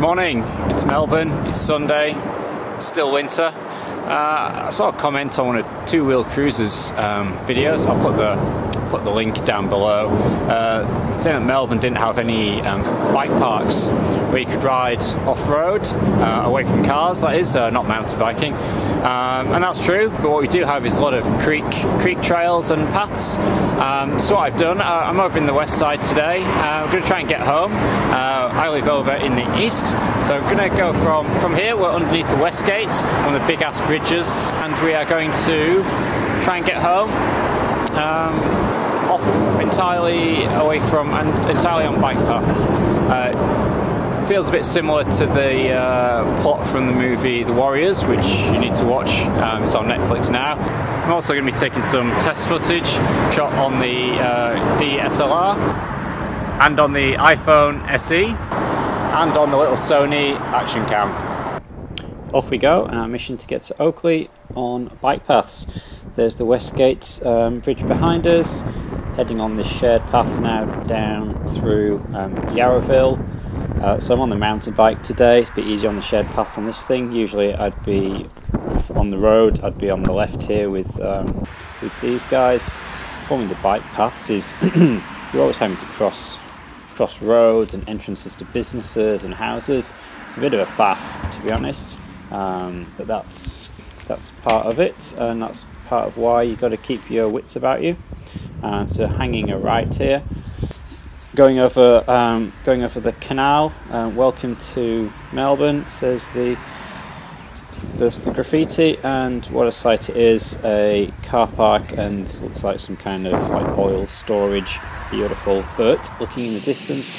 Morning, it's Melbourne, it's Sunday, still winter. I saw a comment on one of Two Wheel Cruisers videos. I'll put the link down below, saying that Melbourne didn't have any bike parks where you could ride off-road, away from cars, that is, not mountain biking. And that's true, but what we do have is a lot of creek trails and paths. So what I've done, I'm over in the west side today. I'm going to try and get home. I live over in the east, so I'm going to go from here. We're underneath the West Gate, one of the big ass bridges, and we are going to try and get home off entirely away from and entirely on bike paths. Feels a bit similar to the plot from the movie The Warriors, which you need to watch. It's on Netflix now. I'm also going to be taking some test footage shot on the DSLR and on the iPhone SE and on the little Sony Action Cam. Off we go on our mission to get to Oakley on bike paths. There's the Westgate bridge behind us, heading on this shared path now down through Yarraville. So I'm on the mountain bike today. It's a bit easier on the shared paths on this thing. Usually I'd be on the road, I'd be on the left here with these guys. Forming the bike paths is you're always having to cross roads and entrances to businesses and houses. It's a bit of a faff, to be honest, but that's part of it, and that's part of why you've got to keep your wits about you. So hanging a right here. Going over the canal. Welcome to Melbourne, says there's the graffiti, and what a sight it is. A car park and looks like some kind of like oil storage. Beautiful, but looking in the distance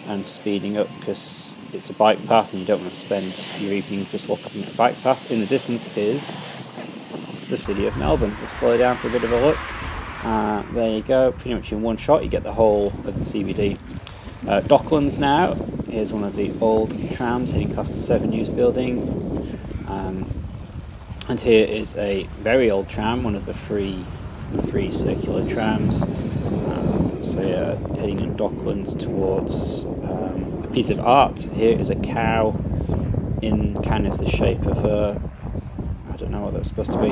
and speeding up because it's a bike path and you don't want to spend your evening just looking at a bike path. In the distance is the city of Melbourne. We'll slow down for a bit of a look. There you go, pretty much in one shot you get the whole of the CBD. Docklands now. Here's one of the old trams heading past the 7 News building. And here is a very old tram, one of the free circular trams. So yeah, heading in Docklands towards a piece of art. Here is a cow in kind of the shape of a, I don't know what that's supposed to be,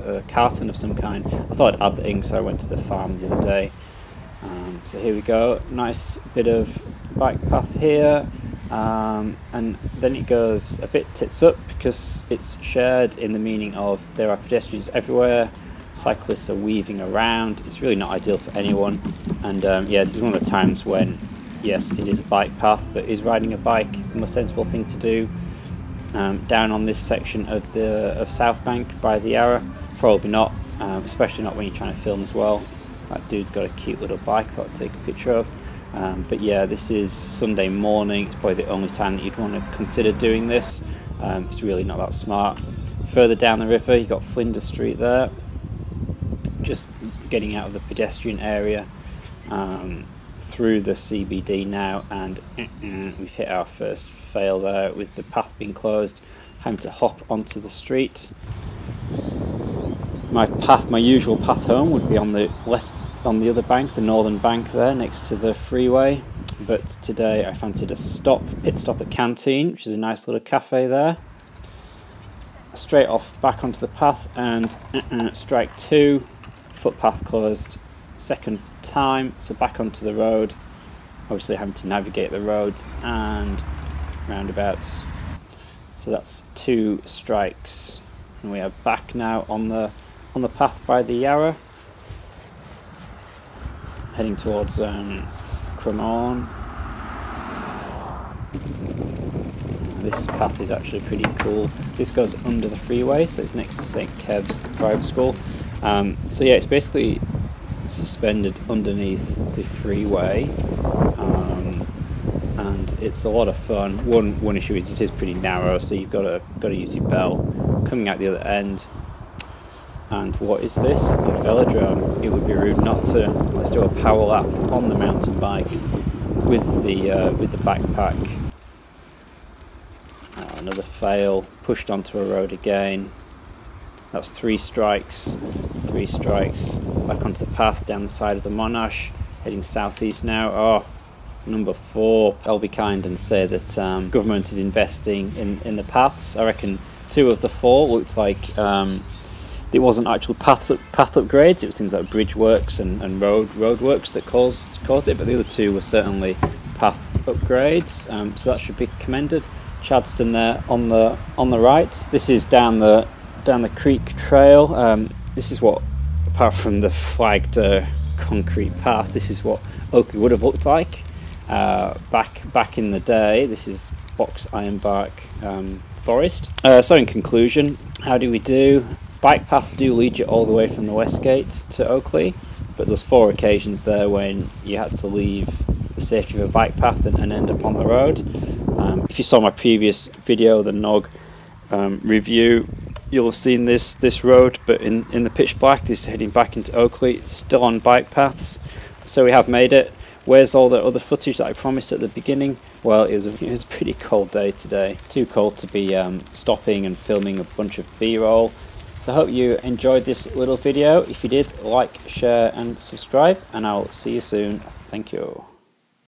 a carton of some kind. I thought I'd add the ink, so I went to the farm the other day. So here we go, nice bit of bike path here, and then it goes a bit tits up because it's shared in the meaning of there are pedestrians everywhere, cyclists are weaving around. It's really not ideal for anyone, and yeah, this is one of the times when, yes, it is a bike path, but is riding a bike the most sensible thing to do? Down on this section of South Bank by the Yarra? Probably not, especially not when you're trying to film as well. That dude's got a cute little bike, thought I'd take a picture of. But yeah, this is Sunday morning. It's probably the only time that you'd want to consider doing this. It's really not that smart. Further down the river, you've got Flinders Street there. Just getting out of the pedestrian area through the CBD now, and we've hit our first fail there with the path being closed. Having to hop onto the street. My usual path home would be on the left, on the other bank, the northern bank there, next to the freeway. But today I fancied a pit stop at Canteen, which is a nice little cafe there. Straight off back onto the path, and strike two, footpath closed second time, so back onto the road. Obviously having to navigate the roads and roundabouts. So that's 2 strikes, and we are back now on the path by the Yarra, heading towards Cremorne. This path is actually pretty cool. This goes under the freeway, so it's next to St Kev's private school. So yeah, it's basically suspended underneath the freeway, and it's a lot of fun. One issue is it is pretty narrow, so you've got to use your bell coming out the other end. And what is this? A velodrome. It would be rude not to. Let's do a power lap on the mountain bike with the backpack. Another fail. Pushed onto a road again. That's 3 strikes. 3 strikes. Back onto the path down the side of the Monash. Heading southeast now. Oh, number 4, I'll be kind and say that government is investing in the paths. I reckon 2 of the 4 looked like it wasn't actual path upgrades, it was things like bridge works and road works that caused it, but the other 2 were certainly path upgrades, so that should be commended. Chadstone there on the right. This is down the creek trail. This is what, apart from the flagged concrete path, this is what Oakley would have looked like back in the day. This is box ironbark forest. So in conclusion, how do we do? Bike paths do lead you all the way from the West Gate to Oakley, but there's 4 occasions there when you had to leave the safety of a bike path and end up on the road. If you saw my previous video, the Nog review, you'll have seen this road, but in the pitch black, this is heading back into Oakley. It's still on bike paths, so we have made it. Where's all the other footage that I promised at the beginning? Well, it was a pretty cold day today. Too cold to be stopping and filming a bunch of B-roll. So I hope you enjoyed this little video. If you did, like, share and subscribe, and I'll see you soon. Thank you.